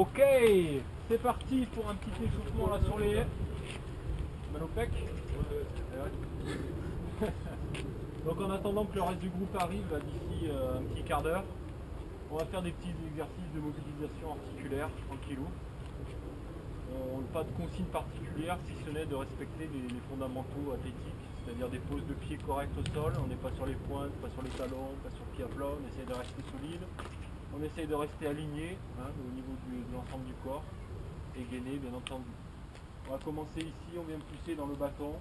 Ok, c'est parti pour un petit échauffement là sur les mal au pec. Donc en attendant que le reste du groupe arrive d'ici un petit quart d'heure, on va faire des petits exercices de mobilisation articulaire tranquillou. Pas de consigne particulière si ce n'est de respecter les fondamentaux athlétiques, c'est-à-dire des poses de pieds correctes au sol, on n'est pas sur les pointes, pas sur les talons, pas sur le pied à plat, on essaie de rester solide, on essaie de rester aligné au niveau de l'ensemble du corps et gainé bien entendu. On va commencer ici, on vient pousser dans le bâton,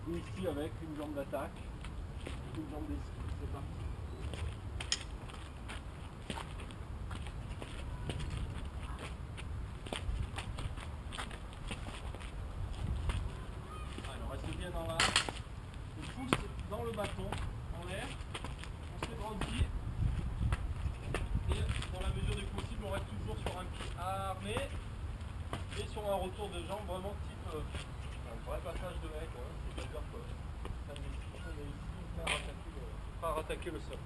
ou ici avec une jambe d'attaque, une jambe d'esquive, c'est parti. Alors reste bien dans l'axe, on pousse dans le bâton, en l'air, on se grandit, et dans la mesure du possible on reste toujours sur un pied armé, et sur un retour de jambe vraiment type un vrai passage de mec, c'est-à-dire que on est ici, prêt à rattaquer le sol.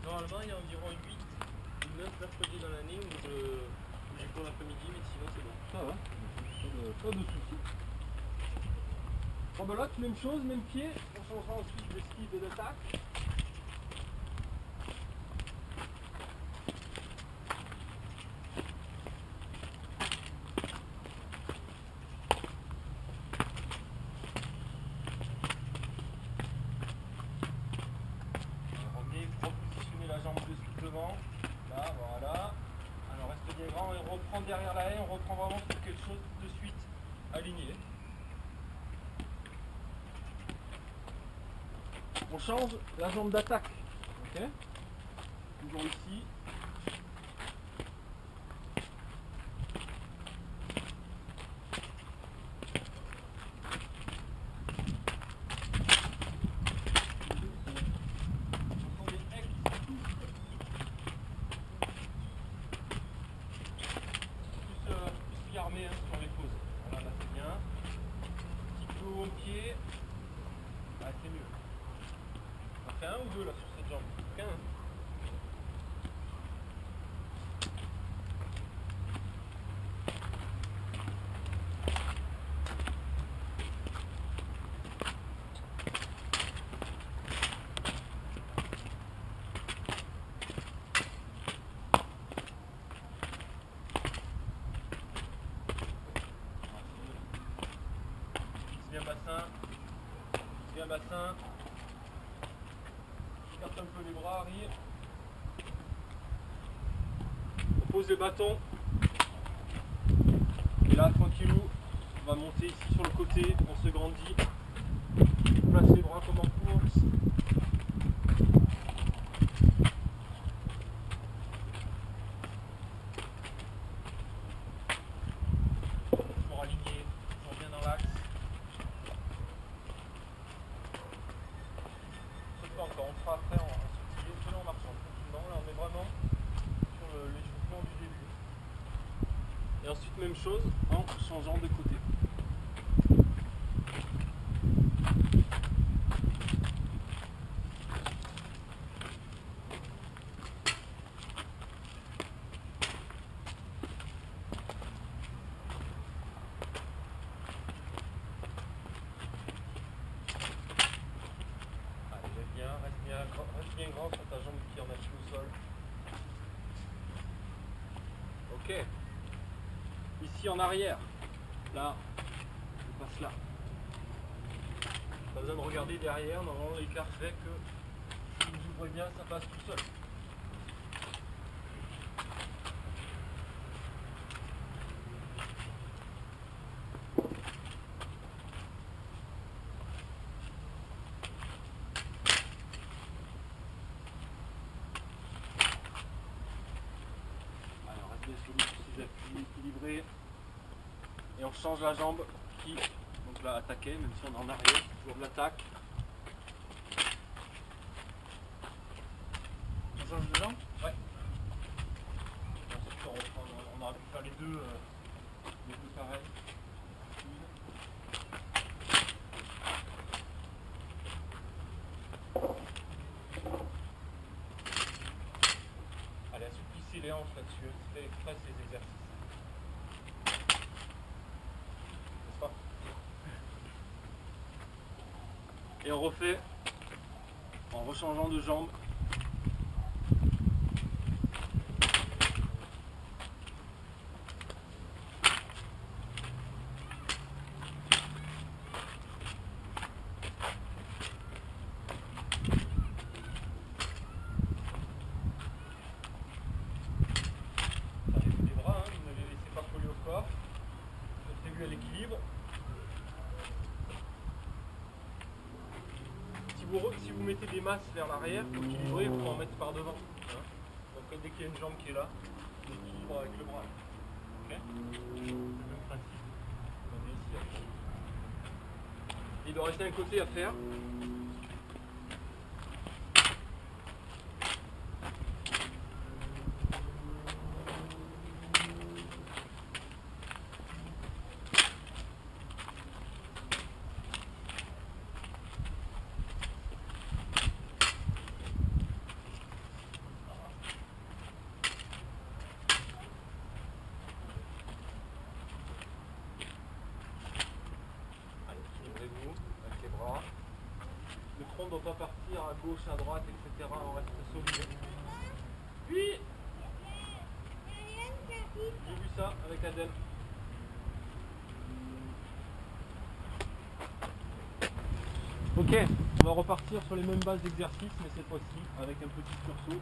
Normalement, il y a environ 8 ou 9 mercredis dans l'année où j'ai cours l'après-midi, mais sinon c'est bon. Ça va, pas de soucis. Rebelote, même chose, même pied, on changera ensuite d'esquive et d'attaque. Là, voilà. Alors reste bien grand et on reprend derrière la haie, on reprend vraiment sur quelque chose de suite aligné. On change la jambe d'attaque. Ok. Toujours ici. Armé sur les pauses. Voilà, là c'est bien. Petit coup au pied. Ah, c'est mieux. On fait un ou deux là sur cette jambe. Qu'un. Bien bassin, écarte un peu les bras, arrière. On pose le bâton. Et là, tranquillou, on va monter ici sur le côté, on se grandit. On place les bras comme en course. Toujours aligné, toujours bien dans l'axe. Encore, on fera après en sautillé, cela en marchant tranquillement, là on est vraiment sur l'échauffement du début. Et ensuite même chose en changeant de côté. Reste bien grand sur ta jambe qui en appuie au sol. Ok. Ici en arrière. Là, on passe là. Pas besoin de regarder derrière. Normalement l'écart fait que si vous ouvrez bien, ça passe tout seul. Équilibré, et on change la jambe qui donc là attaquer même si on est en arrière, toujours de l'attaque. On change de jambe. Ouais. Ensuite on aurait pu faire les deux pareils. Allez, assouplissez les hanches là-dessus, faites ces exercices. Et on refait en rechangeant de jambe. Les bras, hein, vous ne les laissez pas coller au corps. Restez à l'équilibre. Si vous mettez des masses vers l'arrière, pour équilibrer, il faut en mettre par devant. Hein. Donc dès qu'il y a une jambe qui est là, on équilibre avec le bras. Okay, c'est le même principe. On est ici avec. Il doit rester un côté à faire. Le tronc ne doit pas partir à gauche, à droite, etc. On reste solide. Puis, j'ai vu ça avec Adèle. Ok, on va repartir sur les mêmes bases d'exercice, mais cette fois-ci avec un petit sursaut.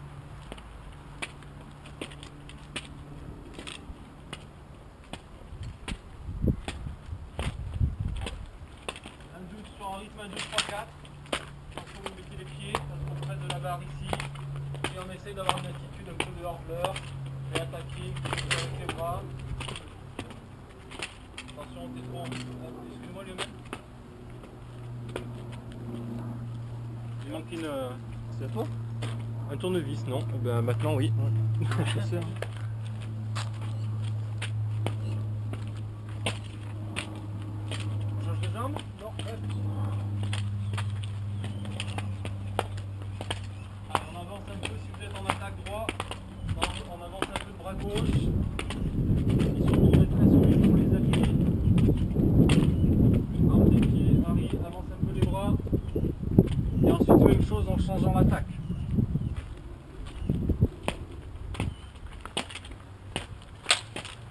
Sur un rythme 1, 2, 3, 4. Vous mettez les pieds, on près de la barre ici. Et on essaye d'avoir une attitude un peu de hors-fleur. Et attaquer avec les bras. Attention, t'es trop. Excusez-moi, Lionel. Il manque une. C'est à toi? Un tournevis, non? Eh ben, maintenant, oui. On change les armes? Non, on avance un peu si vous êtes en attaque droit. On avance un peu le bras gauche. Ils sont très solides pour les appuyer. Arme des pieds, Marie, avance un peu les bras. Et ensuite même chose en changeant l'attaque.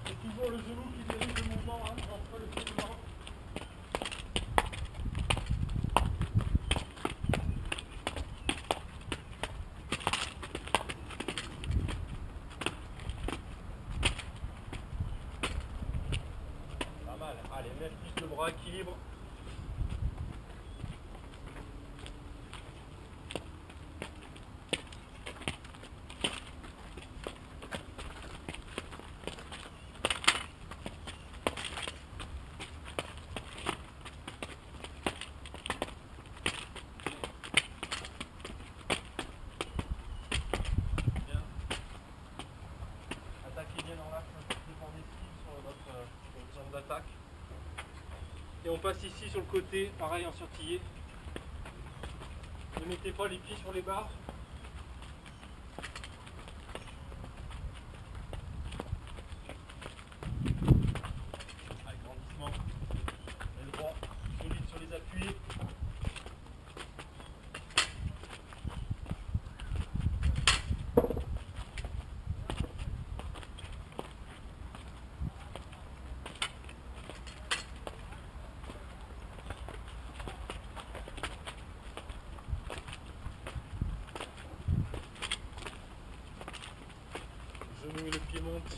C'est toujours le genou qui dirige le mouvement, hein, entre le pied devant. Pas mal. Allez, lève plus le bras, équilibre. D'attaque. Et on passe ici sur le côté, pareil en surtillé. Ne mettez pas les pieds sur les barres. Allez, grandissement. Et le droit, solide sur les appuis. Et le pied monte.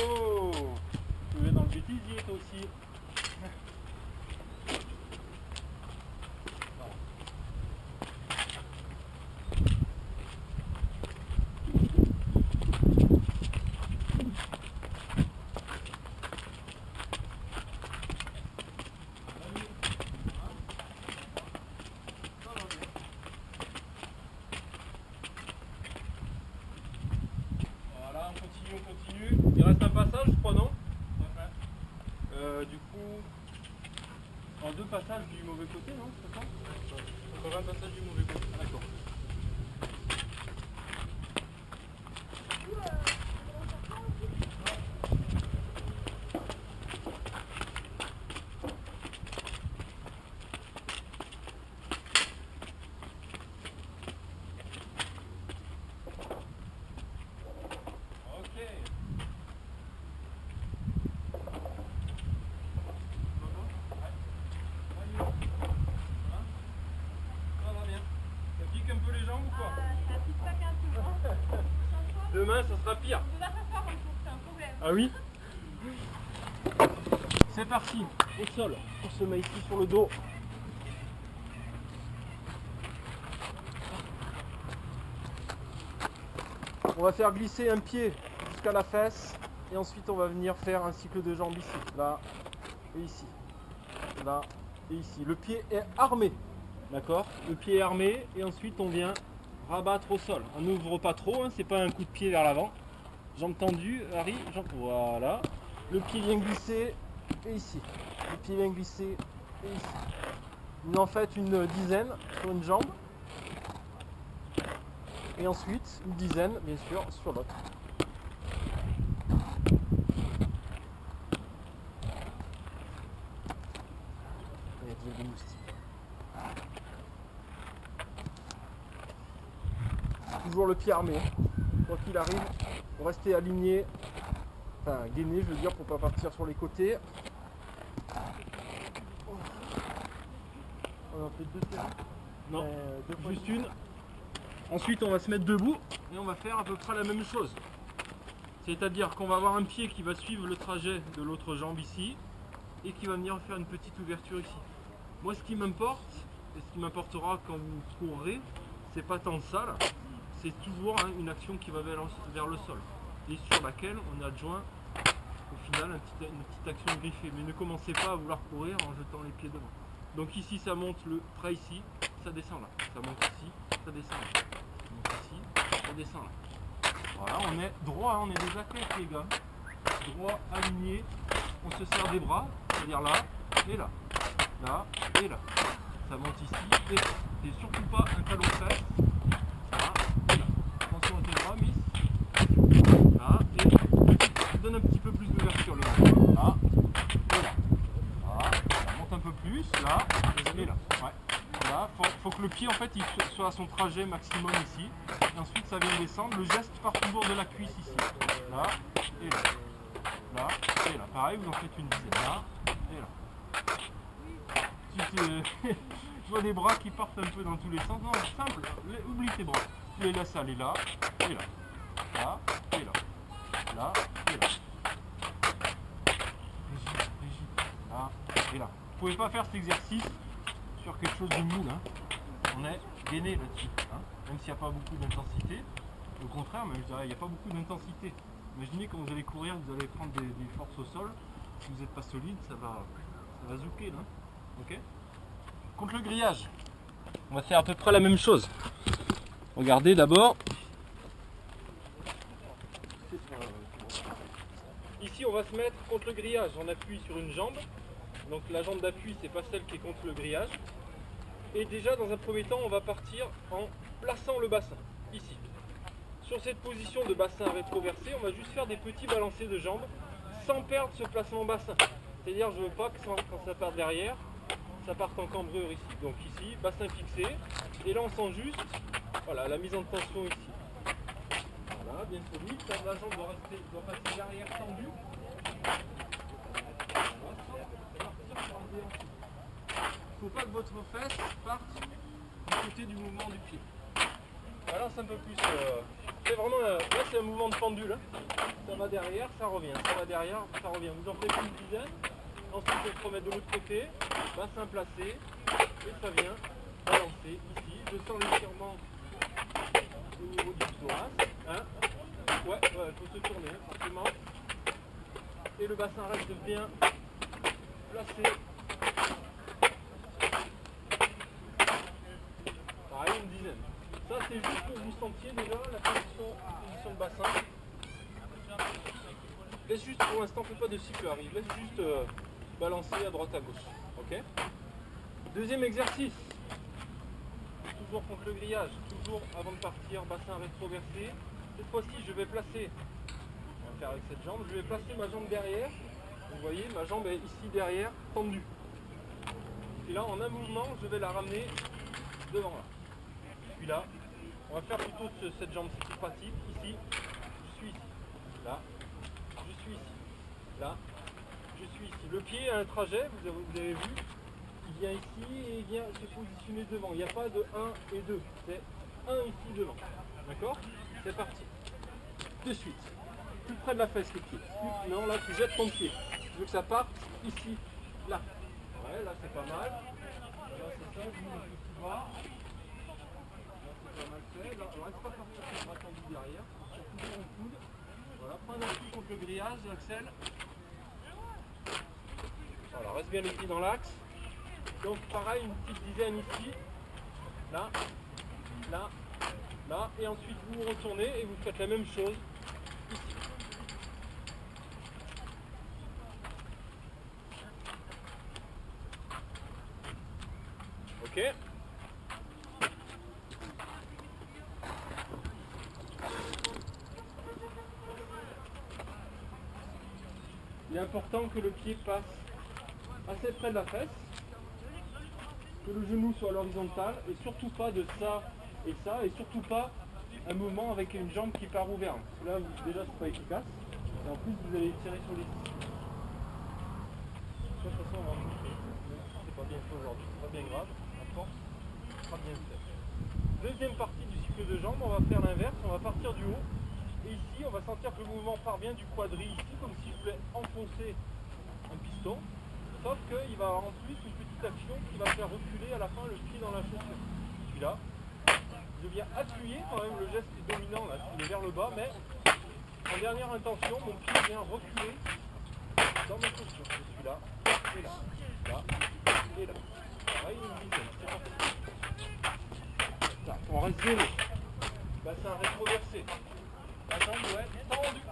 Oh, tu es dans le bêtisier toi aussi. On continue. Il reste un passage, je crois, non? Du coup, en deux passages du mauvais côté, non? C'est ça? Encore un passage du mauvais côté. D'accord. pique un peu les jambes ou quoi? Ça pique pas qu'un peu. Demain, ça sera pire. On peut pas s'asseoir en cours, c'est un problème. Ah oui? C'est parti, au sol. On se met ici sur le dos. On va faire glisser un pied jusqu'à la fesse et ensuite on va venir faire un cycle de jambes ici, là et ici, là et ici. Le pied est armé, d'accord? Le pied est armé et ensuite on vient rabattre au sol. On n'ouvre pas trop, hein, c'est pas un coup de pied vers l'avant. Jambes tendues, Harry, jambes, voilà. Le pied vient glisser et ici. Le pied vient glisser et ici. Vous en faites une dizaine sur une jambe. Et ensuite, une dizaine, bien sûr, sur l'autre. Il y a des moustiques. Toujours le pied armé. Quoi qu'il arrive, restez aligné. Enfin, gainé, je veux dire, pour pas partir sur les côtés. On en fait deux séries. Non, juste une. Ensuite, on va se mettre debout et on va faire à peu près la même chose. C'est-à-dire qu'on va avoir un pied qui va suivre le trajet de l'autre jambe ici et qui va venir faire une petite ouverture ici. Moi, ce qui m'importe, et ce qui m'importera quand vous courrez, c'est pas tant ça là, c'est toujours une action qui va vers le sol et sur laquelle on adjoint au final une petite action griffée. Mais ne commencez pas à vouloir courir en jetant les pieds devant. Donc ici, ça monte le près ici, ça descend là. Ça monte ici, ça descend là. Ici, on descend là. Voilà, on est droit, on est des athlètes les gars. Droit, aligné, on se serre des bras, c'est-à-dire là et là. Là et là. Ça monte ici et là. Et surtout pas un talon de fesse. Là et là. Attention à tes bras, miss. Là et là. Ça donne un petit peu plus d'ouverture le bras. Là et là. Voilà. Ça monte un peu plus, là et là. Ouais. Là, faut que le pied en fait il soit à son trajet maximum ici. Et ensuite ça vient descendre. Le geste part toujours de la cuisse ici. Là et là. Là et là. Pareil, vous en faites une dizaine. Là et là. Je vois des bras qui partent un peu dans tous les sens. Non, c'est simple. Oublie tes bras. Tu les laisses aller là et là. Là et là. Là et là. Rigide. Là et là. Vous pouvez pas faire cet exercice sur quelque chose de mou, hein. On est gainé là-dessus, hein. Même s'il n'y a pas beaucoup d'intensité. Au contraire, mais je dirais, il n'y a pas beaucoup d'intensité. Imaginez quand vous allez courir, vous allez prendre des forces au sol. Si vous n'êtes pas solide, ça va zouker là. Ok. Contre le grillage, on va faire à peu près la même chose. Regardez d'abord. Ici, on va se mettre contre le grillage. On appuie sur une jambe. Donc la jambe d'appui, c'est pas celle qui est contre le grillage. Et déjà, dans un premier temps, on va partir en plaçant le bassin, ici. Sur cette position de bassin rétroversé, on va juste faire des petits balancés de jambes sans perdre ce placement bassin. C'est-à-dire, je veux pas que quand ça part derrière, ça parte en cambrure ici. Donc ici, bassin fixé. Et là, on sent juste voilà, la mise en tension ici. Voilà, bien solide. La jambe doit passer derrière tendue. Il ne faut pas que votre fesse parte du côté du mouvement du pied. Voilà, c'est un peu plus... c'est vraiment... là, c'est un mouvement de pendule. Hein. Ça va derrière, ça revient. Ça va derrière, ça revient. Vous en faites une dizaine. Ensuite, vous se remettre de l'autre côté. Bassin placé. Et ça vient balancer ici. Je sens l'étirement au niveau du psoas. Hein. Ouais, il faut se tourner, forcément. Et le bassin reste bien placé. Pareil, une dizaine. Ça, c'est juste pour que vous sentiez déjà la position de bassin. Laisse juste pour l'instant, fais pas de cycle arrive. Laisse juste balancer à droite à gauche. Ok. Deuxième exercice. Toujours contre le grillage. Toujours avant de partir, bassin rétroversé. Cette fois-ci, je vais placer, on va faire avec cette jambe, je vais placer ma jambe derrière. Vous voyez, ma jambe est ici derrière, tendue. Et là, en un mouvement, je vais la ramener devant là. Puis là, on va faire plutôt cette jambe, c'est plus pratique. Ici, je suis ici. Là, je suis ici. Là, je suis ici. Le pied a un trajet, vous avez vu. il vient ici et il vient se positionner devant. Il n'y a pas de 1 et 2, c'est 1 ici devant. D'accord? C'est parti. De suite. Plus près de la fesse les pieds. Non, là tu jettes ton pied. Tu veux que ça parte ici, là. Ouais, là c'est pas mal. Là c'est ça, je mets un petit bras. Là c'est pas mal fait. Là, on reste pas partir sur le bras tendu derrière. Toujours en coude. Voilà, prends un appui contre le grillage, Axel. Voilà, reste bien les pieds dans l'axe. Donc pareil, une petite dizaine ici. Là, là, là. Et ensuite vous retournez et vous faites la même chose ici. Ok. Il est important que le pied passe assez près de la fesse, que le genou soit à l'horizontale et surtout pas de ça, et surtout pas un mouvement avec une jambe qui part ouverte. Là déjà c'est pas efficace et en plus vous allez tirer sur les coudes. De toute façon on va en montrer. C'est pas bien fait aujourd'hui, c'est pas bien grave, à force, ce sera bien fait. Deuxième partie du cycle de jambes, on va faire l'inverse, on va partir du haut. Et ici, on va sentir que le mouvement part bien du quadri ici, comme si je voulais enfoncer un piston. Sauf qu'il va avoir en plus une petite action qui va faire reculer à la fin le pied dans la chaussure. Celui-là, je viens appuyer quand même, le geste est dominant là, il est vers le bas, mais en dernière intention, mon pied vient reculer dans mes chaussures. Je suis là, et là, là, et là. Pareil, une dizaine, c'est parti. Là, on reste zéro. Là, c'est un rétroversé. La jambe doit être tendue.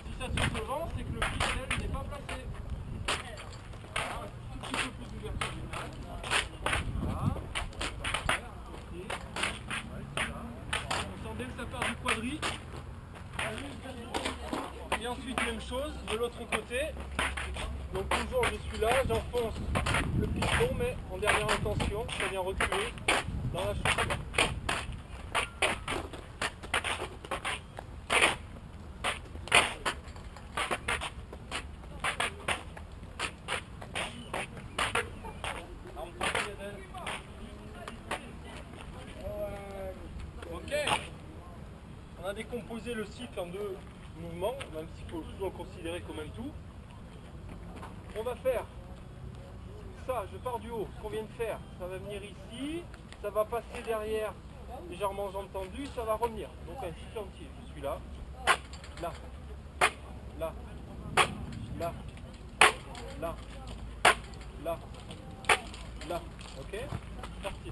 Si ça saute au vent, c'est que le pied n'est pas placé. Voilà, un tout petit peu plus d'ouverture du mal. Voilà. Ok. Ouais, c'est ça. On sent bien que ça part du quadri. Et ensuite, même chose de l'autre côté. Donc toujours, je suis là, j'enfonce le piston, mais en dernière intention, ça vient reculer dans la chaussure. On a décomposé le cycle en deux mouvements, même s'il faut toujours le considérer comme un tout. On va faire ça, je pars du haut, ce qu'on vient de faire, ça va venir ici, ça va passer derrière, légèrement jambes tendues, ça va revenir. Donc un cycle entier, je suis là, là, là, là, là, là, là, ok? Parti.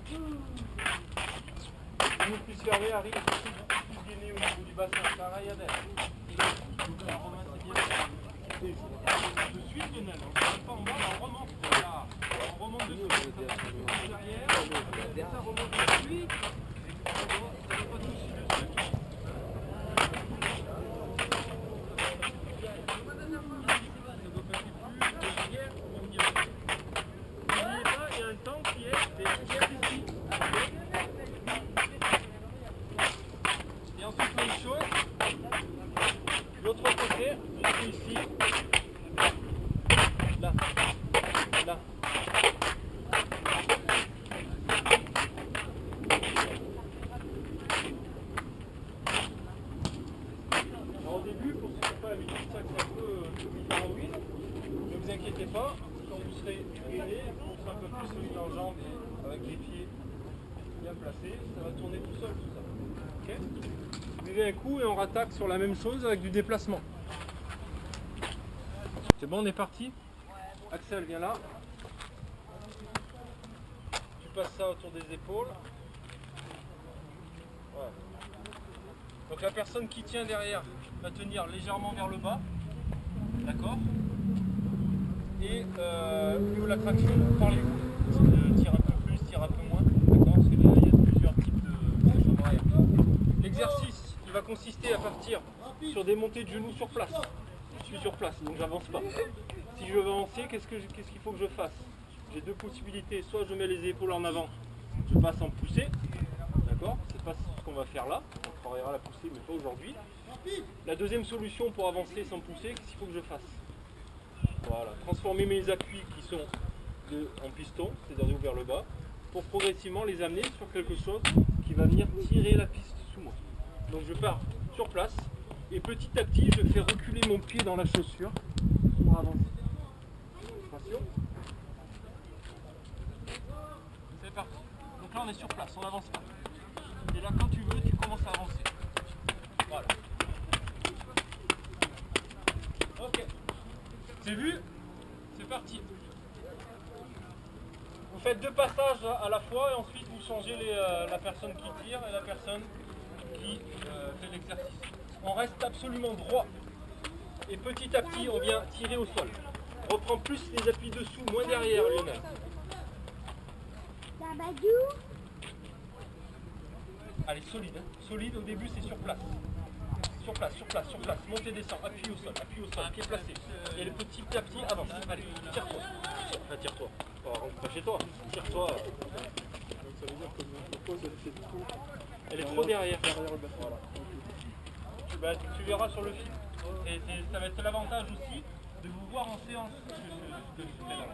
Une plus fermée arrive plus gainé au niveau du bassin, pareil à d'elle. De suite de naine, on ne pas en bas, on remonte. Voilà. On remonte de suite, derrière, ça remonte de suite, ça ne va pas tout dessus. N'oubliez pas, il y a un temps qui est derrière ici. Et ensuite, même chose, l'autre côté, je suis ici, là, là. Alors, au début, pour ceux qui n'ont pas l'habitude, ça c'est un peu bizarre en huile, ne vous inquiétez pas, quand vous serez aidé, vous serez un peu plus solide en jambes et avec les pieds bien placés, ça va tourner tout seul tout ça. Ok ? Levez un coup et on rattaque sur la même chose avec du déplacement. C'est bon, on est parti? Axel, viens là. Tu passes ça autour des épaules. Voilà. Donc la personne qui tient derrière va tenir légèrement vers le bas. D'accord? Et au niveau de la traction, parlez-vous. Tire un peu plus, tire un peu moins. D'accord? Parce que là, il y a plusieurs types de chambres arrière. L'exercice, il va consister à partir sur des montées de genoux sur place. Je suis sur place, donc j'avance pas. Si je veux avancer, qu'est-ce qu'il faut que je fasse? J'ai deux possibilités. Soit je mets les épaules en avant, je passe en poussée. D'accord? C'est pas ce qu'on va faire là. On travaillera la poussée, mais pas aujourd'hui. La deuxième solution pour avancer sans pousser, qu'est-ce qu'il faut que je fasse? Voilà, transformer mes appuis qui sont en piston, c'est-à-dire vers le bas, pour progressivement les amener sur quelque chose qui va venir tirer la piste sous moi. Donc je pars sur place et petit à petit je fais reculer mon pied dans la chaussure pour avancer. Attention. C'est parti. Donc là on est sur place, on n'avance pas. Et là quand tu veux, tu commences à avancer. Voilà. Ok. C'est vu? C'est parti. Vous faites 2 passages à la fois et ensuite vous changez la personne qui tire et la personne qui fait l'exercice. On reste absolument droit. Et petit à petit, on vient tirer au sol. Reprends plus les appuis dessous, moins derrière, Lionel. Allez, solide. Hein. Solide, au début, c'est sur place. Sur place, sur place, sur place. Montez, descend, appuie au sol, pied placé. Et le petit à petit, avance. Allez, tire-toi. Enfin, tire-toi. Pas chez toi. Tire-toi. Donc ça veut dire que mon pose, elle est trop derrière. Voilà. Bah, tu verras sur le film. Ça va être l'avantage aussi de vous voir en séance. Ce que je fais là.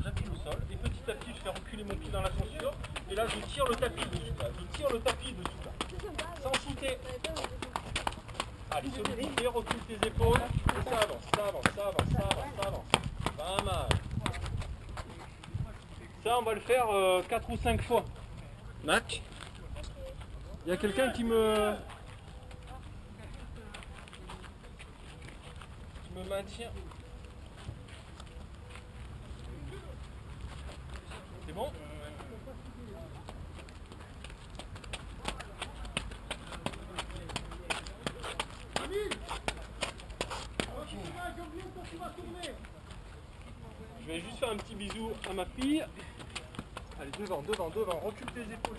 J'appuie au sol, et petit à petit je fais reculer mon pied dans la chaussure, et là je tire le tapis dessous, là. Je tire le tapis dessous, là. Sans citer. Allez, solidité, recule tes épaules, et ça avance, ça avance, ça avance, ça avance, ça avance. Pas mal. Ça on va le faire 4 ou 5 fois. Mac, il y a quelqu'un qui me maintient. C'est bon? Je vais juste faire un petit bisou à ma fille. Allez, devant, devant, devant. Recule tes épaules.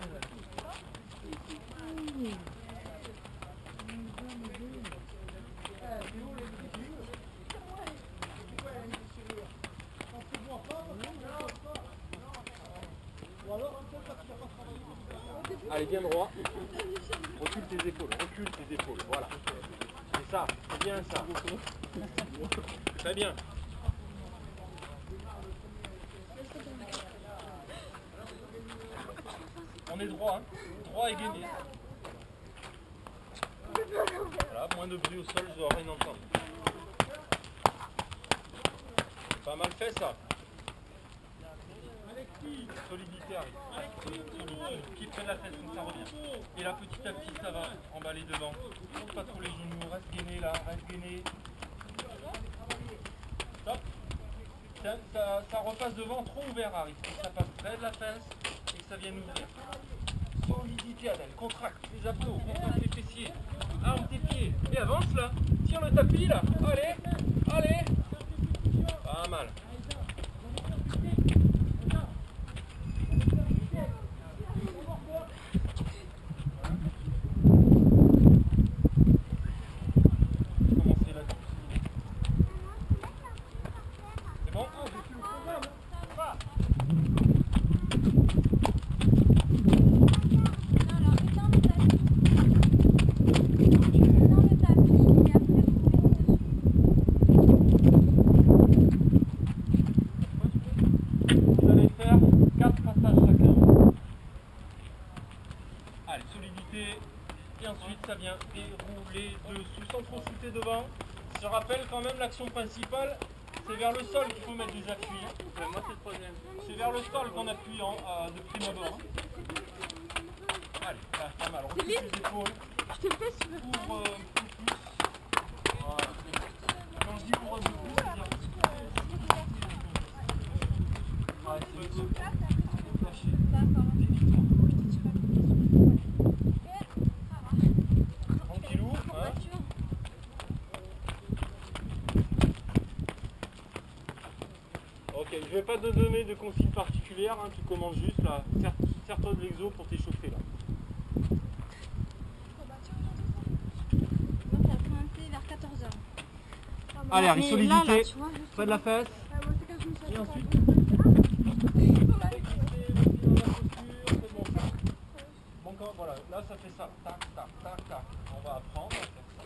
Allez, bien droit. Recule tes épaules, voilà. C'est ça, c'est bien ça. Très bien. On est droit, hein. Droit et gainé. Voilà, moins de bruit au sol, je dois rien entendre. Pas mal fait ça. Solidité arrive. Solidité. Qui prenne la tête, donc ça revient. Et là, petit à petit, ça va emballer devant. Monte pas trop les genoux, reste gainé là, reste gainé. Stop. Ça repasse devant, trop ouvert arrive. Ça passe près de la fesse et que ça vienne ouvrir. Solidité, Adèle. Contracte les abdos, contracte les fessiers. Arme tes pieds. Et avance là. Tire le tapis là. Allez, allez. Pas mal. Je rappelle quand même l'action principale, c'est vers le sol qu'il faut mettre des appuis. Hein. Moi c'est le troisième. C'est vers le sol qu'on appuie de prime abord. Hein. Allez, pas mal. Recule les épaules. Je te fais sur le ouvre un peu plus. Voilà. Quand je dis ouvre un peu plus, c'est-à-dire ouais, c'est le lâcher. Tranquillou, hein. Ok, je vais pas te donner de consignes particulières, hein, tu commences juste là, sers-toi de l'exo pour t'échauffer là. Moi, ça a commencé vers 14h. Allez, Harry, solidité, près de la fesse, et ensuite... Bon, quand, voilà, là ça fait ça, tac, tac, tac, tac, on va apprendre à faire ça.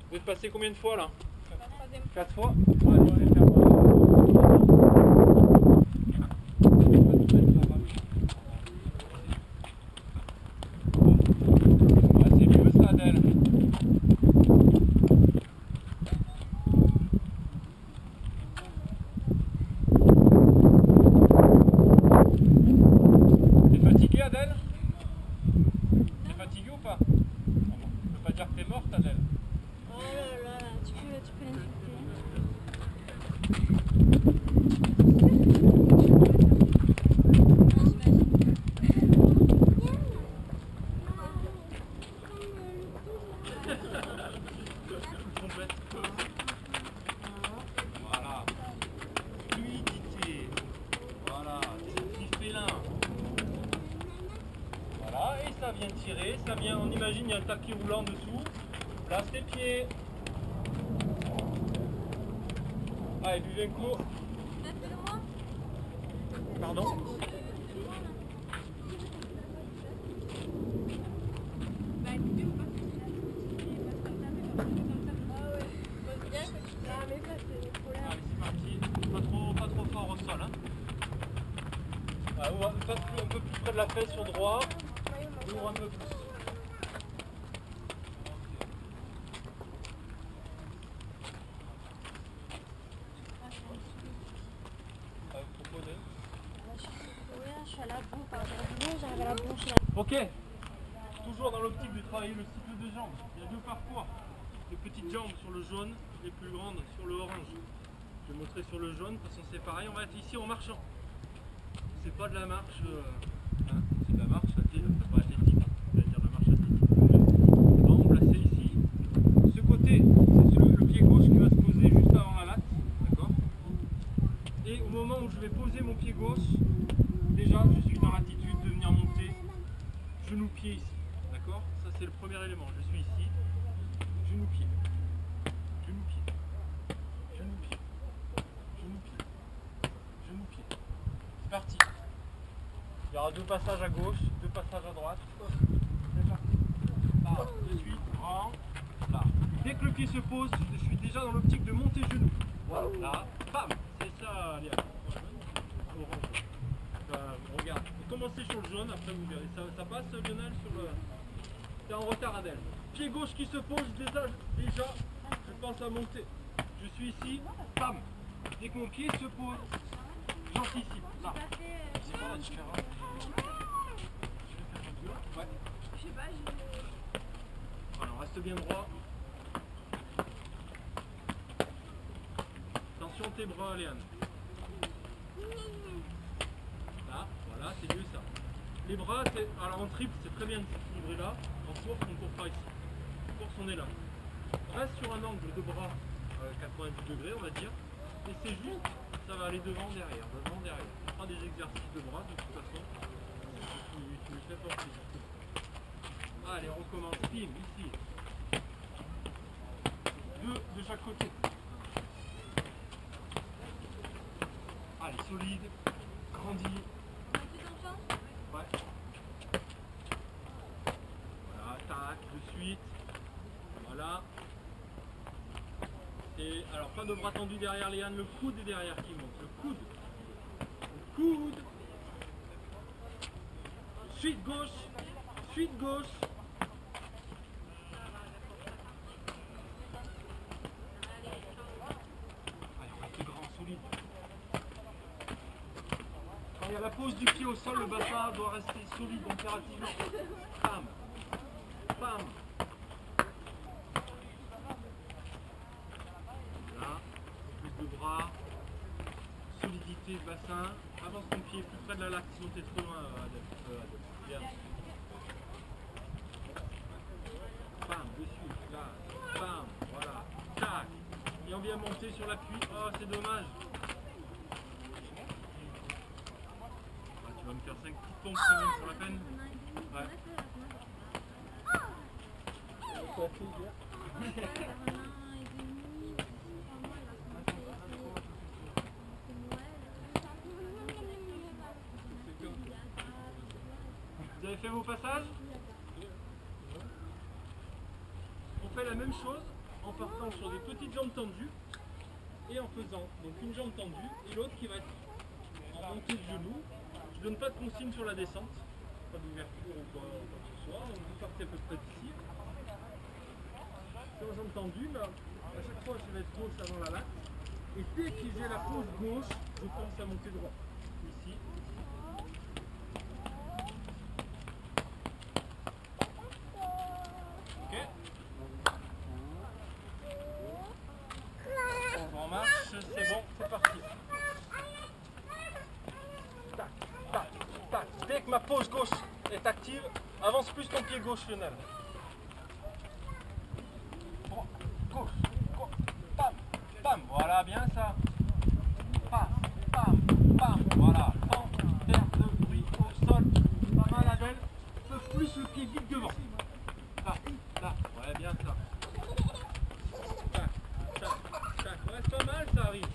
Vous êtes passé passé combien de fois là? La troisième. 4 fois? Ouais, je vais faire. Ouais, c'est mieux ça, Adèle. T'es fatiguée, Adèle? T'es fatiguée ou pas? Je peux pas dire que t'es morte, Adèle. Oh là là, tu peux l'insulter. Complète. Voilà. Fluidité. Voilà. Petit félin. Voilà. Et ça vient tirer. Ça vient. On imagine il y a un tapis roulant dessous. Place tes pieds. Allez, buvez un coup. Pardon? Bah écoutez, on passe bien que tu t'as mais ça c'est trop là. Allez, c'est parti. Pas trop fort au sol. Hein. Ouais, un peu plus près de la fesse sur droit. Ouvre un peu plus. Vous proposez? Je suis à la boue, j'arrive à la bouche là. Ok. Toujours dans l'optique de travailler le cycle de jambes. Il y a deux parcours. Les petites jambes sur le jaune, les plus grandes sur le orange. Je vais montrer sur le jaune, de toute façon c'est pareil, on va être ici en marchant. C'est pas de la marche, hein, c'est de la marche athlétique, pas athlétique, je vais dire de la marche athlétique. On va me placer ici. Ce côté, c'est le pied gauche qui va se poser juste avant la latte, d'accord? Et au moment où je vais poser mon pied gauche, déjà je suis dans l'attitude de venir monter genou-pied ici, d'accord? Ça c'est le premier élément, je suis ici, genou-pied, genou-pied, genou-pied, genou-pied, genou-pied. C'est parti. Il y aura deux passages à gauche, deux passages à droite. C'est parti. Là, de suite, grand, là. Dès que le pied se pose, je suis déjà dans l'optique de monter genou. Voilà, là, bam, c'est ça, Léa. Orange. Regarde, vous commencez sur le jaune, après vous verrez. Ça passe, Lionel, sur le... T'es en retard, Adèle. Pied gauche qui se pose, déjà, je pense à monter. Je suis ici, bam. Dès que mon pied se pose, j'anticipe. Là. C'est quoi la différence? Ouais. Je sais pas, Alors, reste bien droit. Attention tes bras, Léane. Là, voilà, c'est mieux ça. Les bras, alors en triple, c'est très bien de s'équilibrer là. En course, on ne court pas ici. En course, on est là. Reste sur un angle de bras 90 degrés, on va dire. Et c'est juste, ça va aller devant, derrière. On fera des exercices de bras de toute façon. Tu me fais porter. Allez, on recommence. Pim, ici. Deux de chaque côté. Allez, solide, grandi. Ouais. Voilà, tac, de suite. Voilà. Et alors, pas de bras tendus derrière Léane, le coude est derrière qui monte. Le coude. Le coude. Suite gauche. Suite gauche. Allez, on reste grand, solide. Quand il y a la pose du pied au sol, le bassin doit rester solide impérativement. Pam. Pam. Là, plus de bras. Solidité de bassin. Avance ton pied plus près de la latte, sinon t'es trop loin, Adèle. Bien. Bam, dessus, là. Bam, voilà. Tac. Et on vient monter sur l'appui. Oh, c'est dommage. Ah, tu vas me faire 5 petites pompes quand même sur la peine. Ouais. Vous avez fait vos passages? On fait la même chose en en partant sur des petites jambes tendues et en faisant donc une jambe tendue et l'autre qui va être en montée de genou. Je ne donne pas de consigne sur la descente, pas d'ouverture ou quoi que ce soit, donc vous partez à peu près d'ici. Sur la jambe tendue, là, à chaque fois je vais être gauche avant la latte. Et dès que j'ai la pose gauche, je pense à monter droit. Ici. Ok. On marche, c'est bon, c'est parti. Tac, tac, tac. Dès que ma pose gauche est active, avance plus ton pied gauche, Lionel. Droit, gauche, droit, bam, bam. Voilà, bien ça. Bam, bam, bam. Voilà. Sans faire de bruit au sol. Pas mal, Adèle. Un peu plus le pied vite devant. Là, là. Ouais, bien ça. Tac, tac, tac. Ouais, c'est pas mal, ça arrive.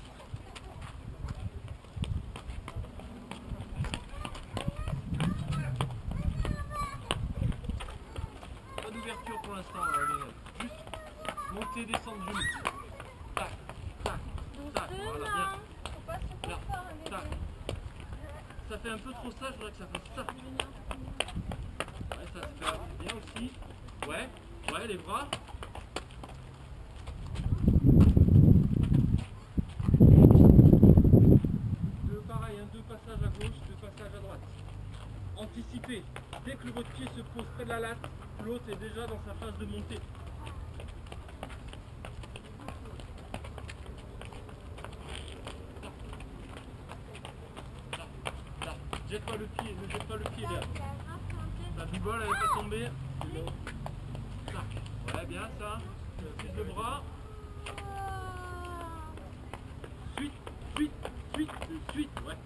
Pas d'ouverture pour l'instant, Lionel. Juste monter, descendre, genou. Tac, tac, tac. Voilà, bien. Faut pas se Là, faire un tac. Ça fait un peu trop ça, je voudrais que ça fasse ça. Ouais, ça se fait bien aussi. Ouais, ouais, les bras. Pareil, hein, deux passages à gauche, deux passages à droite. Anticipez. Dès que votre pied se pose près de la latte, l'autre est déjà dans sa phase de montée. Là. Jette pas le pied, ne jette pas le pied là. La bibole elle n'est pas tombée. Tac. Ouais, bien ça. Prise le bras. Suite, suite, suite, suite, ouais.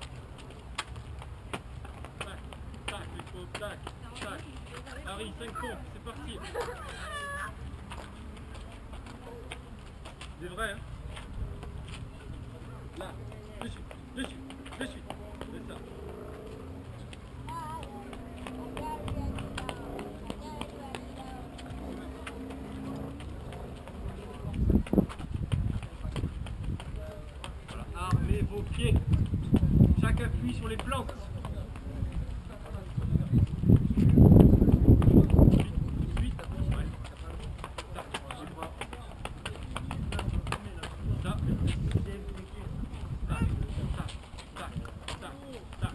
Tac, tac, il faut tac, tac. Harry, 5 pompes, c'est parti. C'est vrai, hein. Là, de suite, de suite, de suite. C'est ça. Voilà, armez vos pieds. Chaque appui sur les plantes. Suite, ouais. Tac, les bras. Ça. Tac, tac, tac, tac, tac.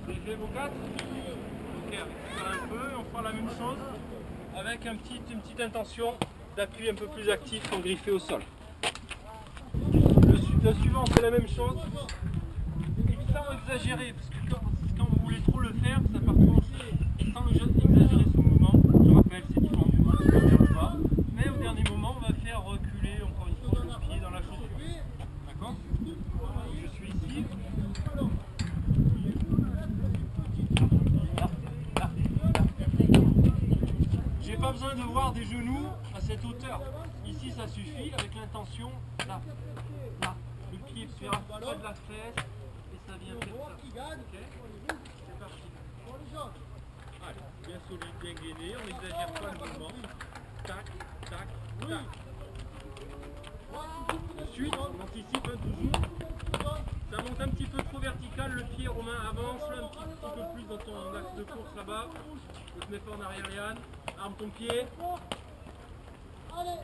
Vous avez fait vos 4 ? Ok, un peu, on fera la même chose avec une petite intention d'appui un peu plus actif pour griffer au sol. Le suivant c'est la même chose, et sans exagérer, parce que quand vous voulez trop le faire, ça part trop sans exagérer ce mouvement. Je rappelle, c'est toujours un mouvement qui va vers le bas, mais au dernier moment on va faire reculer encore une fois le pied dans la chaussure. D'accord ? Je suis ici. J'ai pas besoin de voir des genoux à cette hauteur. Ici ça suffit avec l'intention, là, là, le pied près de la fesse et ça vient faire ça. Ok ? C'est parti. Allez, bien solide, bien gainé, on n'exagère pas le mouvement. Tac, tac, tac. Ensuite, on anticipe toujours. Ça monte un petit peu trop vertical, le pied Romain avance un petit peu plus dans ton axe de course là-bas. Ne te mets pas en arrière, Yann. Arme ton pied. Allez,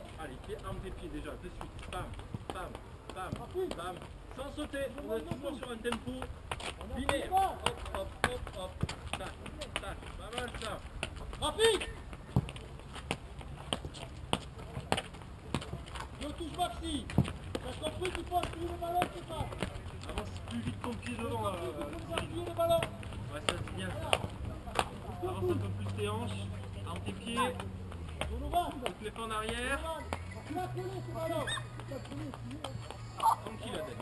arme tes pieds déjà, de suite. Bam, bam, bam, bam. Sans sauter, on est toujours sur un tempo linéaire. Hop, hop, hop, hop. Tac, tac, pas mal ça. Rapide. Je touche Maxi. T'as compris qu'il faut appuyer le ballon, c'est ça. Avance plus vite ton pied devant. Appuyer le ballon. Ouais, ça c'est bien ça. Avance un peu plus tes hanches. Arme tes pieds. Ne te mets pas en arrière. Tu vas coller ce ballon. Tranquille la tête.